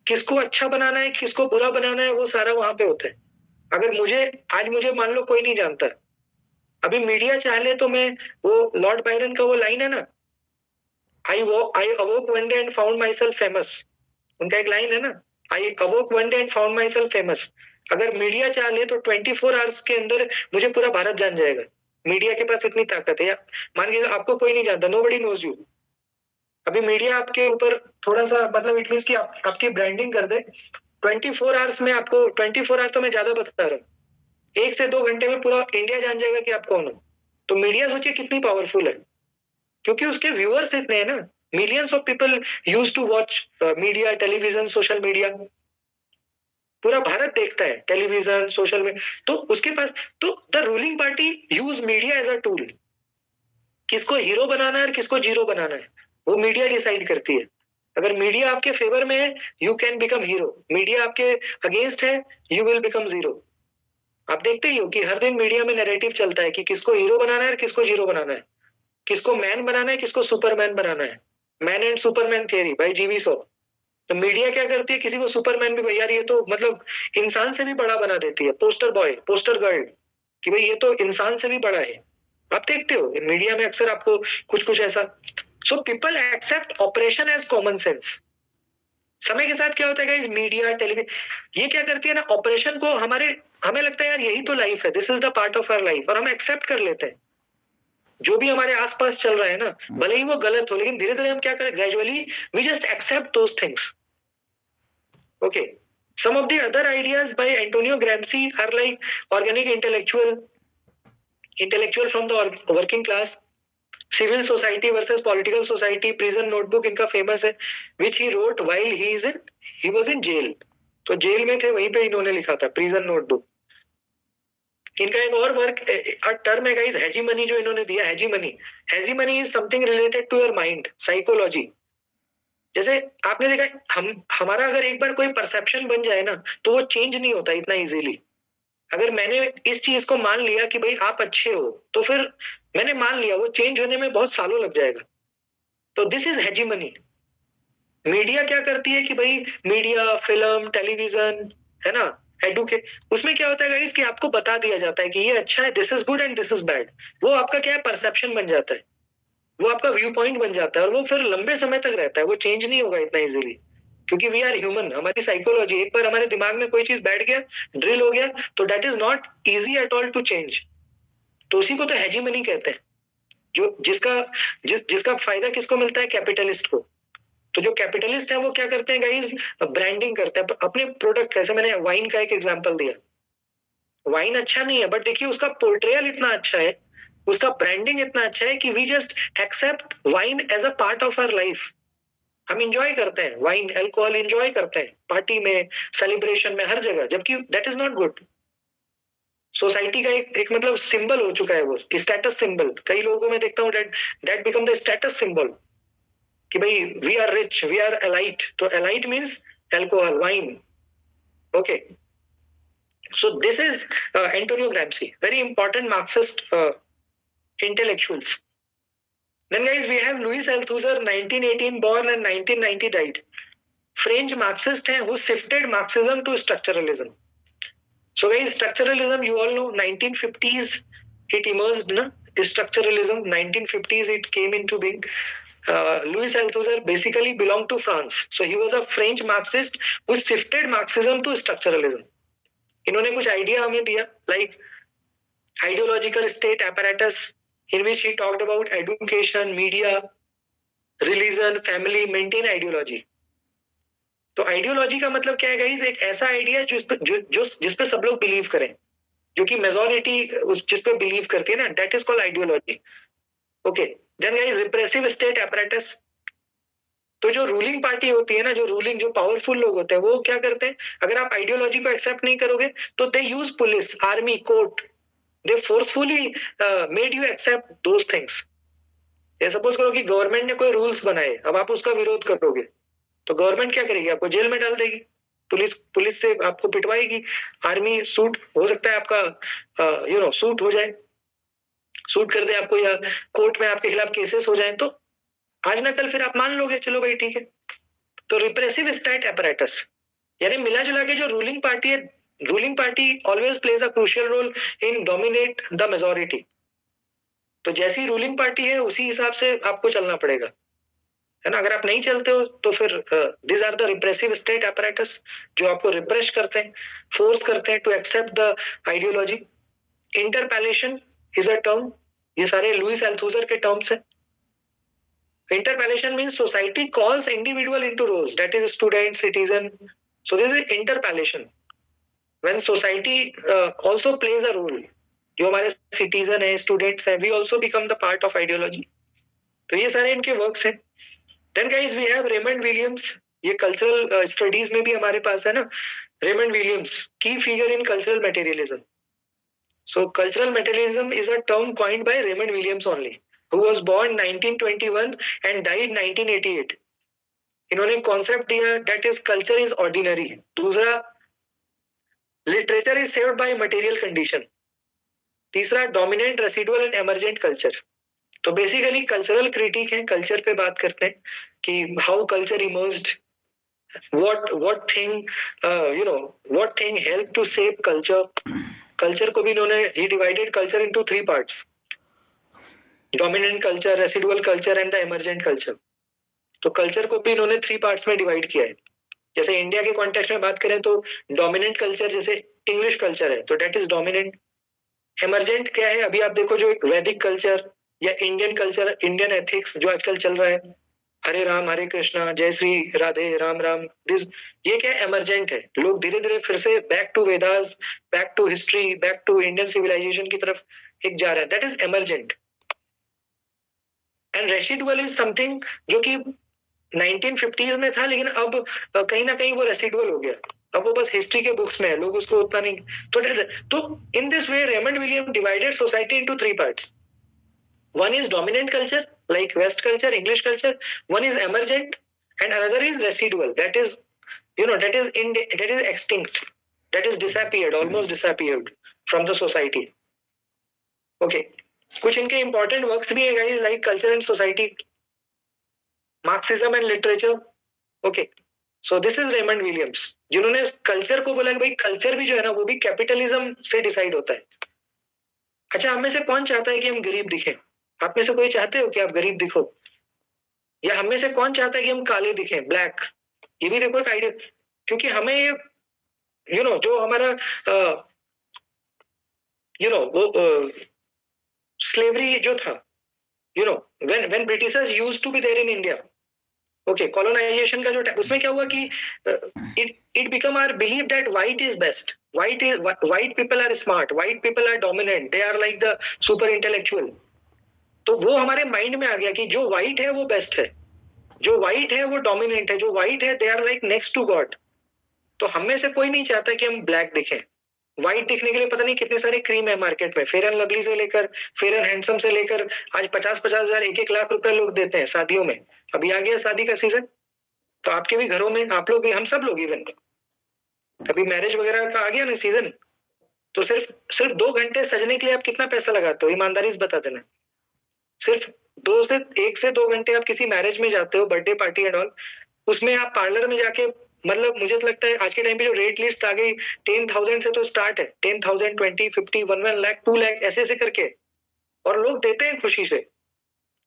किसको अच्छा बनाना है, किसको बुरा बनाना है, वो सारा वहां पे होता है. अगर मुझे मान लो कोई नहीं जानता, अभी मीडिया चाहे तो मैं, वो लॉर्ड बायरन का वो लाइन है ना, I awoke one day and found myself famous. उनका एक लाइन है ना, I awoke one day and found myself famous. अगर मीडिया चाहे तो 24 आवर्स के अंदर मुझे पूरा भारत जान जाएगा. मीडिया के पास इतनी ताकत है. या मान के आपको कोई नहीं जानता, nobody knows you. अभी मीडिया आपके ऊपर थोड़ा सा, मतलब इट मींस कि आपकी ब्रांडिंग कर दे, 24 आवर्स में आपको, 24 आवर्स तो मैं ज्यादा बता रहा हूँ, 1 से 2 घंटे में पूरा इंडिया जान जाएगा कि आप कौन हो. तो मीडिया सोचिए कितनी पावरफुल है, क्योंकि उसके व्यूअर्स इतने हैं ना. Millions of people use to watch media, television, social media. पूरा भारत देखता है टेलीविजन, सोशल मीडिया. तो उसके पास, तो the ruling party use media as a tool. किसको हीरो बनाना है और किसको जीरो बनाना है, वो मीडिया डिसाइड करती है. अगर मीडिया आपके फेवर में है, you can become hero. Media आपके अगेंस्ट है, यू विल बिकम जीरो. आप देखते ही हो कि हर दिन मीडिया में नैरेटिव चलता है कि किसको हीरो बनाना है और किसको जीरो बनाना है, किसको मैन बनाना है, किसको सुपरमैन बनाना है. Man and superman theory by GB Shaw. तो मीडिया क्या करती है, किसी को सुपरमैन भी, यार ये तो मतलब इंसान से भी बड़ा बना देती है, पोस्टर बॉय, पोस्टर गर्ल, कि भाई ये तो इंसान से भी बड़ा है. आप देखते हो मीडिया में अक्सर आपको कुछ कुछ ऐसा. So people accept operation as common sense. समय के साथ क्या होता है मीडिया, टेलीविजन, ये क्या करती है ना, ऑपरेशन को हमें लगता है यार यही तो लाइफ है, this is the part of our life, और हम एक्सेप्ट कर लेते हैं जो भी हमारे आसपास चल रहा है ना, भले ही वो गलत हो, लेकिन धीरे धीरे हम क्या करें, gradually we just accept those things. Okay. Some of the other ideas by Antonio Gramsci are like organic intellectual from the working class, civil society versus political society, prison notebook इनका फेमस है, which he wrote while he was in jail. तो jail में थे, वहीं पे इन्होंने लिखा था प्रिजन नोटबुक. इनका एक और वर्क, टर्म है गाइस, हेजीमनी, जो इन्होंने दिया. Hegemony is something related to your mind, psychology. जैसे आपने देखा, हमारा अगर एक बार कोई परसेप्शन बन जाए ना, तो वो चेंज नहीं होता इतना इजीली. अगर मैंने इस चीज को मान लिया कि भाई आप अच्छे हो, तो फिर मैंने मान लिया, वो चेंज होने में बहुत सालों लग जाएगा. तो दिस इज हेजीमनी. मीडिया क्या करती है कि भाई, मीडिया, फिल्म, टेलीविजन, है ना, एडुकेट, उसमें क्या होता है गाइस कि आपको बता दिया जाता है कि ये अच्छा है, this is good and this is bad. वो आपका क्या है, परसेप्शन बन जाता है, वो आपका व्यू पॉइंट बन जाता है, और वो फिर लंबे समय तक रहता है, वो चेंज नहीं होगा इतना इजीली, क्योंकि वी आर ह्यूमन. हमारी साइकोलॉजी, एक बार हमारे दिमाग में कोई चीज बैठ गया, ड्रिल हो गया, तो that is not easy at all to change. तो उसी को तो हेजीमनी कहते हैं, जो जिसका फायदा किसको मिलता है, कैपिटलिस्ट को. तो जो कैपिटलिस्ट है वो क्या करते हैं गाइस, ब्रांडिंग करते हैं अपने प्रोडक्ट। कैसे, मैंने वाइन का एक एग्जांपल दिया, वाइन अच्छा नहीं है बट देखिए उसका पोर्ट्रेयल इतना अच्छा है, उसका ब्रांडिंग इतना अच्छा है कि we just accept wine as a part of our life. हम इंजॉय करते हैं वाइन, अल्कोहल इंजॉय करते हैं पार्टी में, सेलिब्रेशन में, हर जगह, जबकि that is not good. Society का एक मतलब सिंबल हो चुका है वो, स्टेटस सिंबल। कई लोगों में देखता हूँ that that become the status symbol कि भाई we are rich, we are elite. तो elite means alcohol, wine. Okay, so this is Antonio Gramsci, very important Marxist intellectuals. Then guys, we have Louis Althusser, 1918 born and 1990 died. French Marxist हैं who shifted Marxism to structuralism. So guys, structuralism, you all know, 1950s it emerged, na? Structuralism, 1950s it came into being. Louis Althusser basically belonged to France. So he was a French Marxist who shifted Marxism to structuralism. इन्होंने कुछ idea हमें दिया, like ideological state apparatus in which he talked about education, media, religion, family, maintain ideology. तो ideology का मतलब क्या है guys, एक ऐसा आइडिया जिस पे सब लोग बिलीव करें, जो कि मेजॉरिटी जिस पे बिलीव करती है ना, that is called ideology. Okay, then guys repressive state apparatus। तो जो रूलिंग पार्टी होती है ना, जो पावरफुल लोग होते हैं, वो क्या करते हैं, अगर आप आइडियोलॉजी को एक्सेप्ट नहीं करोगे तो they use police, army, court, they forcefully made you accept those things. ये सपोज करो कि गवर्नमेंट ने कोई रूल्स बनाए, अब आप उसका विरोध करोगे तो गवर्नमेंट क्या करेगी, आपको जेल में डाल देगी, पुलिस से आपको पिटवाएगी, आर्मी सूट हो सकता है आपका सूट हो जाए, सूट कर दे आपको, या कोर्ट में आपके खिलाफ केसेस हो जाए, तो आज ना कल फिर आप मान लोगे, चलो भाई ठीक है। तो रिप्रेसिव स्टेट apparatus, यानी मिला जुला के जो रूलिंग पार्टी है, ruling party always plays a crucial role in dominate the majority. तो जैसी रूलिंग पार्टी है उसी हिसाब से आपको चलना पड़ेगा, है ना। अगर आप नहीं चलते हो तो फिर this are the repressive state apparatus, जो आपको रिप्रेस करते हैं, फोर्स करते हैं to accept the ideology. Interpellation is a term, ये सारे लुइस एल्थूसर के टर्म्स हैं। Interpellation means society calls individual into roles, that is student, citizen. So this is interpellation. When society also plays a role, जो हमारे citizen है, students हैं, we also become the part of ideology. तो ये सारे इनके works हैं। Then guys we have Raymond Williams, ये cultural studies में भी हमारे पास है ना, Raymond Williams, key figure in cultural materialism. So cultural materialism is a term coined by Raymond Williams only, who was born 1921 and died 1988. इन्होंने concept दिया, that is culture is ordinary. दूसरा, literature is shaped by material condition. तीसरा, dominant, residual and emergent culture. तो basically cultural critic है, culture पे बात करते हैं कि how culture emerged, what thing helped to shape culture. Culture को भी इन्होंने ही divided culture into 3 parts, dominant culture, residual culture and the emergent culture. तो कल्चर को भी इन्होंने 3 पार्ट्स में डिवाइड किया है। जैसे इंडिया के कॉन्टेक्स्ट में बात करें तो डोमिनेंट कल्चर जैसे इंग्लिश कल्चर है तो दैट इज डोमिनेंट। इमर्जेंट क्या है, अभी आप देखो जो वैदिक कल्चर या इंडियन कल्चर, इंडियन एथिक्स जो आजकल चल रहा है, हरे राम हरे कृष्णा, जय श्री राधे राम राम, दिस, ये क्या एमरजेंट है। लोग धीरे धीरे फिर से back to Vedas, back to history, back to Indian civilisation की तरफ एक जा रहा है, that is emergent. And residual is something जो कि 1950s में था, लेकिन अब कहीं ना कहीं वो रेसिडुअल हो गया, अब वो बस हिस्ट्री के बुक्स में है, लोग उसको उतना नहीं। तो in this way Raymond William divided society into 3 parts. One is dominant culture like West culture, English culture. One is emergent, and another is residual. That is, that is extinct. That is disappeared, almost disappeared from the society. Okay. कुछ इनके important works भी है guys, like Culture and Society, Marxism and Literature. Okay. So this is Raymond Williams, जिन्होंने culture को बोला कि भाई culture भी जो है ना वो भी कैपिटलिज्म से डिसाइड होता है। अच्छा, हम में से कौन चाहता है कि हम गरीब दिखें? आप में से कोई चाहते हो कि आप गरीब दिखो? या हम में से कौन चाहता है कि हम काले दिखें, ब्लैक? ये भी देखो एक आइडिया, क्योंकि हमें ये जो हमारा वो स्लेवरी जो था, when britishers used to be there in India, okay, colonisation का जो उसमें क्या हुआ कि it become our believe that white is best, white people are smart, white people are dominant, they are like the super intellectual. तो वो हमारे mind में आ गया कि जो व्हाइट है वो बेस्ट है, जो व्हाइट है वो डोमिनेंट है, जो व्हाइट है they are like next to God. तो हम में से कोई नहीं चाहता कि हम ब्लैक दिखें। व्हाइट दिखने के लिए पता नहीं कितने सारे क्रीम है मार्केट में, फेयर एंड लवली से लेकर फेयर एंड हैंडसम से लेकर आज 50-50 हजार 1-1 लाख रुपए लोग देते हैं शादियों में। अभी आ गया शादी का सीजन, तो आपके भी घरों में, आप लोग भी, हम सब लोग इवन, अभी मैरिज वगैरह का आ गया ना सीजन, तो सिर्फ सिर्फ 2 घंटे सजने के लिए आप कितना पैसा लगाते हो, ईमानदारी से बता देना। सिर्फ 1 से 2 घंटे आप किसी मैरिज में जाते हो, बर्थडे पार्टी एंड ऑल, उसमें आप पार्लर में जाके, मतलब मुझे तो लगता है आज के टाइम पे जो रेट लिस्ट आ गई 10,000 से तो स्टार्ट है, 10,000, 20, 50, 1 लाख, 2 लाख ऐसे ऐसे करके, और लोग देते हैं खुशी से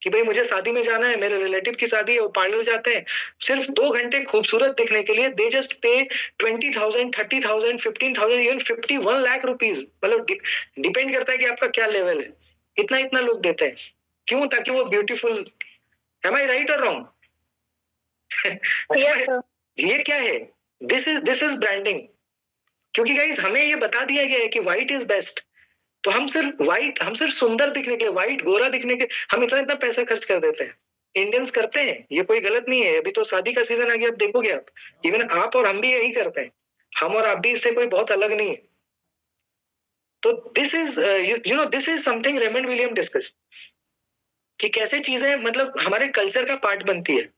कि भाई मुझे शादी में जाना है, मेरे रिलेटिव की शादी है, वो पार्लर जाते हैं सिर्फ 2 घंटे खूबसूरत दिखने के लिए। दे जस्ट पे 20,000, 30,000, 15,000, इवन 51 लाख रुपीज। मतलब डिपेंड करता है कि आपका क्या लेवल है, इतना इतना लोग देते हैं। क्यों? ताकि वो ब्यूटीफुल। एम आई राइट और रॉन्ग? ये क्या है? This is branding. क्योंकि गाइस हमें ये बता दिया गया है कि व्हाइट इज बेस्ट, तो हम सिर्फ सुंदर दिखने के लिए, व्हाइट गोरा दिखने के, हम इतना इतना पैसा खर्च कर देते हैं। इंडियंस करते हैं, ये कोई गलत नहीं है। अभी तो शादी का सीजन आ गया, आप देखोगे, आप इवन आप और हम भी यही करते हैं, हम और आप भी इससे कोई बहुत अलग नहीं है। तो this is you know this is something Raymond William discuss, कि कैसे चीजें मतलब हमारे कल्चर का पार्ट बनती है।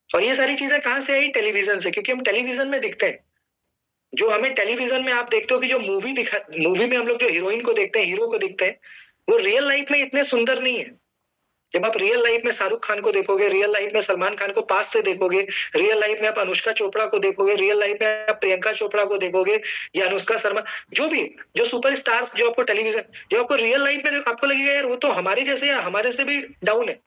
और ये सारी चीजें कहाँ से आई? टेलीविजन से, क्योंकि हम टेलीविजन में दिखते हैं। जो हमें टेलीविजन में आप देखते हो कि जो मूवी में हम लोग जो हीरोइन को देखते हैं, हीरो को देखते हैं, वो रियल लाइफ में इतने सुंदर नहीं है। जब आप रियल लाइफ में शाहरुख खान को देखोगे, रियल लाइफ में सलमान खान को पास से देखोगे, रियल लाइफ में आप अनुष्का चोपड़ा को देखोगे, रियल लाइफ में आप प्रियंका चोपड़ा को देखोगे या अनुष्का शर्मा, जो भी जो सुपर स्टार्स जो आपको टेलीविजन, जो आपको रियल लाइफ में आपको लगेगा यार वो तो हमारे जैसे या हमारे से भी डाउन है,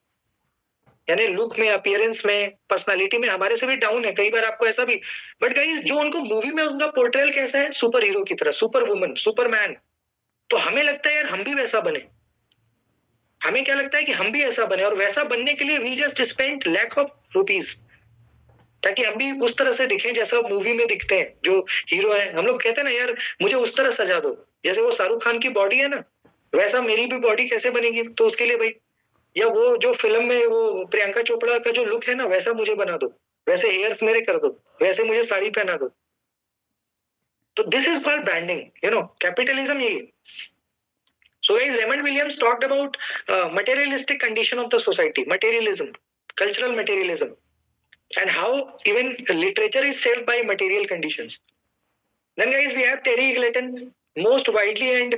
यानी लुक में, अपीयरेंस में, पर्सनालिटी में हमारे से भी डाउन है, कई बार आपको ऐसा भी। बट गाइस जो उनको मूवी में उनका पोर्ट्रेयल कैसा है? सुपर हीरो की तरह, सुपर वुमन, सुपरमैन। तो हमें लगता है यार हम भी वैसा बने, हमें क्या लगता है कि हम भी ऐसा बने, और वैसा बनने के लिए we just spend lakh of rupees, ताकि हम भी उस तरह से दिखें जैसा मूवी में दिखते हैं जो हीरो है। हम लोग कहते हैं ना यार मुझे उस तरह सजा दो, जैसे वो शाहरुख खान की बॉडी है ना, वैसा मेरी भी बॉडी कैसे बनेगी? तो उसके लिए भाई, या वो जो फिल्म में वो प्रियंका चोपड़ा का जो लुक है ना, वैसा मुझे बना दो, वैसे हेयर्स मेरे कर दो, वैसे मुझे साड़ी पहना दो। तो this is called branding, capitalism यही। So guys, Raymond Williams talked about materialistic condition of the society, materialism, cultural materialism, and how even literature is shaped by material conditions. Then guys, we have Terry Eagleton, most widely and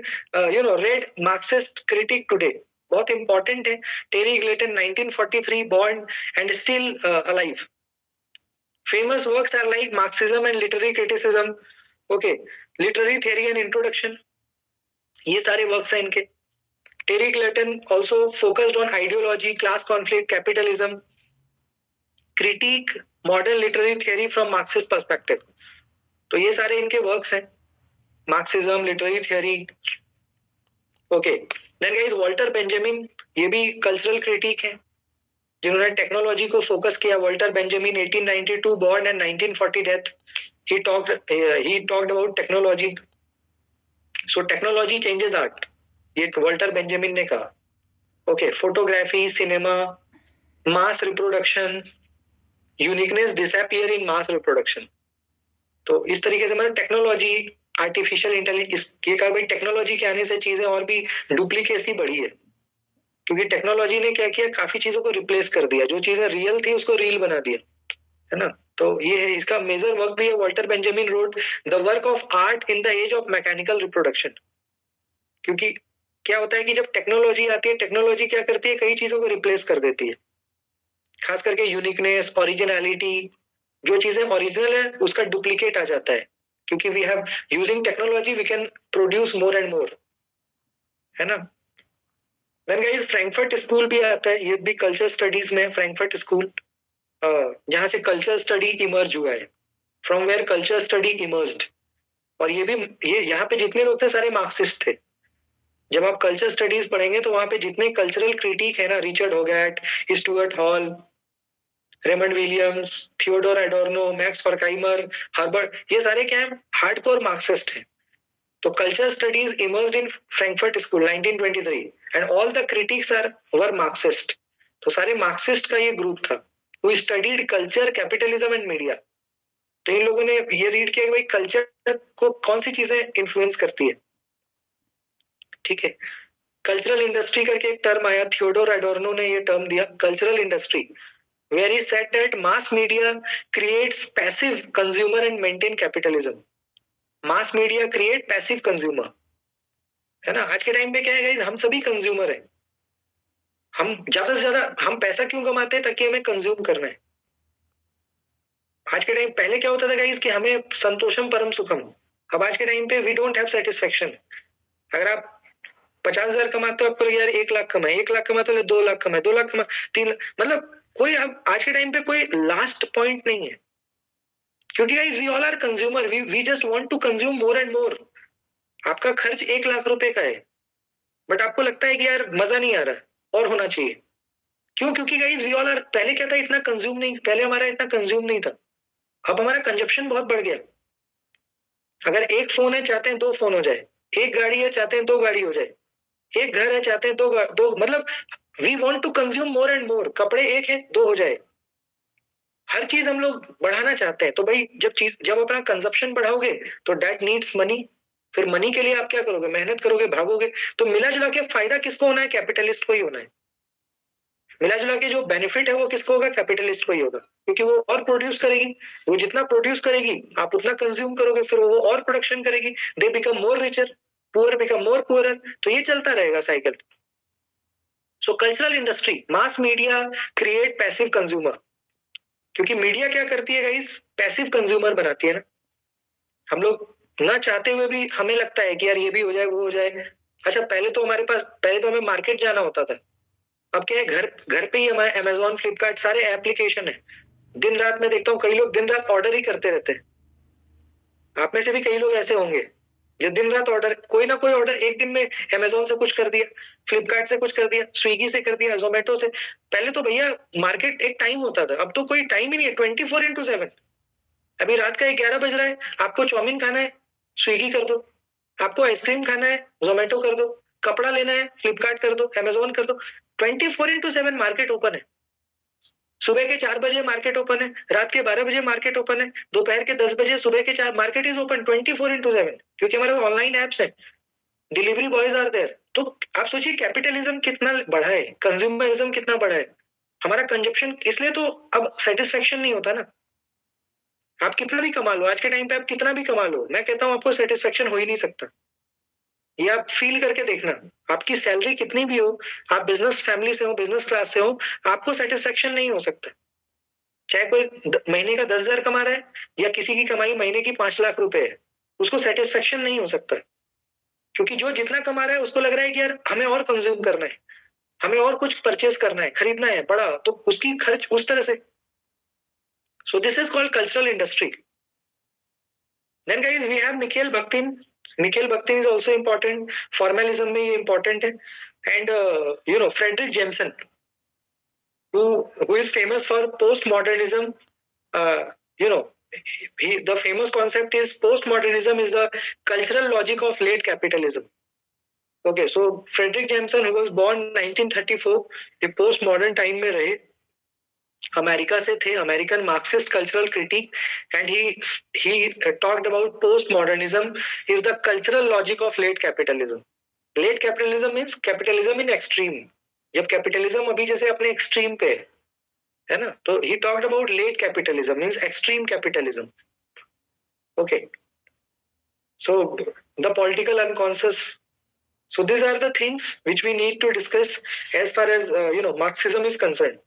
read Marxist critic today. बहुत important है Terry Eagleton, 1943 born and still alive. Famous works are like Marxism and Literary Criticism, okay, Literary Theory and Introduction, ये सारे works हैं इनके। Terry Eagleton also focused on ideology, class conflict, capitalism, critique modern literary theory from Marxist perspective. तो ये सारे इनके works हैं, Marxism, literary theory. Okay, then guys Walter Benjamin, ये भी कल्चरल क्रिटिक है जिन्होंने टेक्नोलॉजी को फोकस किया। Walter Benjamin 1892 born and 1940 death. He talked about technology. So technology changes art, ये वॉल्टर बेंजामिन ने कहा। Okay, photography, cinema, mass reproduction, uniqueness disappear in mass reproduction. तो इस तरीके से मतलब टेक्नोलॉजी, आर्टिफिशियल इंटेलिजेंस, ये कहा भाई टेक्नोलॉजी के आने से चीजें और भी डुप्लीकेसी बढ़ी है, क्योंकि टेक्नोलॉजी ने क्या किया, काफी चीजों को रिप्लेस कर दिया, जो चीजें रियल थी उसको रील बना दिया, है ना। तो ये है, इसका मेजर वर्क भी है। Walter Benjamin wrote the work of art in the age of mechanical reproduction. क्योंकि क्या होता है कि जब टेक्नोलॉजी आती है, टेक्नोलॉजी क्या करती है, कई चीजों को रिप्लेस कर देती है, खास करके यूनिकनेस, ओरिजिनलिटी, जो चीजें ओरिजिनल है उसका डुप्लीकेट आ जाता है, क्योंकि we have using technology we can produce more and more, है ना। देन गाइस फ्रैंकफर्ट स्कूल भी आता है, ये भी कल्चर स्टडीज में। फ्रैंकफर्ट स्कूल जहां से कल्चर स्टडी इमर्ज हुआ है, from where culture study emerged. और ये यहाँ पे जितने लोग थे सारे मार्क्सिस्ट थे। जब आप कल्चर स्टडीज पढ़ेंगे तो वहां पे जितने कल्चरल क्रिटिक है ना, Richard Hoggart, Stuart Hall, Raymond Williams, Theodor Adorno, Max Horkheimer, Herbert, ये सारे क्या है, हार्डकोर मार्क्सिस्ट हैं. तो culture studies emerged in Frankfurt school 1923 and all the critics are were Marxist. तो सारे मार्क्सिस्ट का ये ग्रुप था who studied culture, capitalism and media. तो इन लोगों ने ये रीड किया कि भाई कल्चर को कौन सी चीजें इन्फ्लुएंस करती है. ठीक है. कल्चरल इंडस्ट्री करके एक टर्म आया, थियोडोर एडोर्नो ने ये टर्म दिया, cultural industry, where he said that mass media creates passive consumer and maintain capitalism. Mass media create passive consumer. है ना. आज के टाइम पे क्या है गाइस, हम सभी कंज्यूमर हैं. हम ज्यादा से ज्यादा हम पैसा क्यों कमाते हैं, ताकि हमें कंज्यूम करना है. आज के टाइम, पहले क्या होता था गाइस कि हमें संतोषम परम सुखम. अब आज के टाइम पे वी डोंट हैव सेटिस्फेक्शन. अगर आप 50,000 कमाते हो, आपको यार 1 लाख कमाए, 1 लाख कमाते हो 2 लाख कमाए, 2 लाख कमा 3 लाख, मतलब कोई अब आज के टाइम पे कोई लास्ट पॉइंट नहीं है. क्योंकि guys we all are consumer, we just want to consume more and more. आपका खर्च 1 लाख रुपए का है, बट आपको लगता है कि यार मजा नहीं आ रहा और होना चाहिए. क्यों? क्योंकि गाइस वी ऑल आर, पहले क्या था, इतना कंज्यूम नहीं, पहले हमारा इतना कंज्यूम नहीं था. अब हमारा कंजप्शन बहुत बढ़ गया. अगर एक फोन है, चाहते हैं 2 फोन हो जाए. एक गाड़ी है, चाहते हैं 2 गाड़ी हो जाए. एक घर है, चाहते हैं दो, मतलब we want to consume more and more. कपड़े एक है, 2 हो जाए. हर चीज हम लोग बढ़ाना चाहते हैं. तो भाई जब अपना कंजप्शन बढ़ाओगे तो दैट नीड्स मनी. फिर मनी के लिए आप क्या करोगे, मेहनत करोगे, भागोगे. तो मिला जुला के फायदा किसको होना है, कैपिटलिस्ट को ही होना है. मिला जुला के जो बेनिफिट है वो किसको होगा, कैपिटलिस्ट को ही होगा. क्योंकि वो और प्रोड्यूस करेगी, वो जितना प्रोड्यूस करेगी आप उतना कंज्यूम करोगे, फिर वो और प्रोडक्शन करेगी, they become more richer, poor become more poorer. तो ये चलता रहेगा cycle. So cultural industry, mass media create passive consumer. क्योंकि मीडिया क्या करती है गाइस, पैसिव कंज्यूमर बनाती है ना. हम लोग ना चाहते हुए भी हमें लगता है कि यार ये भी हो जाए, वो हो जाए. अच्छा, पहले तो हमें मार्केट जाना होता था. अब क्या है, घर घर पे ही हमारे अमेजोन, फ्लिपकार्ट सारे एप्लीकेशन है. दिन रात में देखता हूँ कई लोग दिन रात ऑर्डर ही करते रहते हैं. आप में से भी कई लोग ऐसे होंगे जो दिन रात ऑर्डर, कोई ना कोई ऑर्डर एक दिन में अमेजोन से कुछ कर दिया, फ्लिपकार्ट से कुछ कर दिया, स्विगी से कर दिया, जोमेटो से. पहले तो भैया मार्केट एक टाइम होता था, अब तो कोई टाइम ही नहीं है, 24/7. अभी रात का 11 बज रहा है, आपको चाउमीन खाना है, स्विगी कर दो. आपको आइसक्रीम खाना है, जोमेटो कर दो. कपड़ा लेना है, फ्लिपकार्ट कर दो, अमेजोन कर दो. 24/7 मार्केट ओपन है. सुबह के 4 बजे मार्केट ओपन है, रात के 12 बजे मार्केट ओपन है, दोपहर के 10 बजे, सुबह के 4, मार्केट इज ओपन 24/7. क्योंकि हमारे ऑनलाइन एप्स है, डिलीवरी बॉयज आर देयर. तो आप सोचिए कैपिटलिज्म कितना बढ़ा है, कंज्यूमरिज्म कितना बढ़ा है. हमारा कंजप्शन, इसलिए तो अब सेटिस्फेक्शन नहीं होता ना. आप कितना भी कमा लो, आज के टाइम पे आप कितना भी कमा लो, मैं कहता हूँ आपको सेटिस्फेक्शन हो ही नहीं सकता. ये आप फील करके देखना, आपकी सैलरी कितनी भी हो, आप बिजनेस फैमिली से हो, बिजनेस क्लास से हो, आपको सेटिस्फेक्शन नहीं हो सकता. चाहे कोई महीने का 10,000 कमा रहा है, या किसी की कमाई महीने की 5 लाख रुपए है, उसको सेटिस्फेक्शन नहीं हो सकता. क्योंकि जो जितना कमा रहा है उसको लग रहा है कि यार हमें और कंज्यूम करना है, हमें और कुछ परचेज करना है, खरीदना है बड़ा, तो उसकी खर्च उस तरह से. So this is called cultural industry. Then guys we have Mikhail Bakhtin. Mikhail Bakhtin is also important. Formalism में ये important है. And Frederick Jameson, who is famous for postmodernism. uh, you know the famous concept is postmodernism is the cultural logic of late capitalism. Okay, so Frederick Jameson, who was born 1934, ये post modern time में रहे, America से थे, American Marxist cultural critic. And he talked about post modernism is the cultural logic of late capitalism. Late capitalism means capitalism in extreme. जब कैपिटलिज्म अभी जैसे अपने एक्सट्रीम पे है ना, तो he talked about late capitalism means extreme capitalism. Okay, so the political unconscious. So these are the things which we need to discuss as far as Marxism is concerned.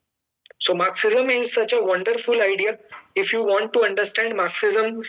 So Marxism is such a wonderful idea. If you want to understand Marxism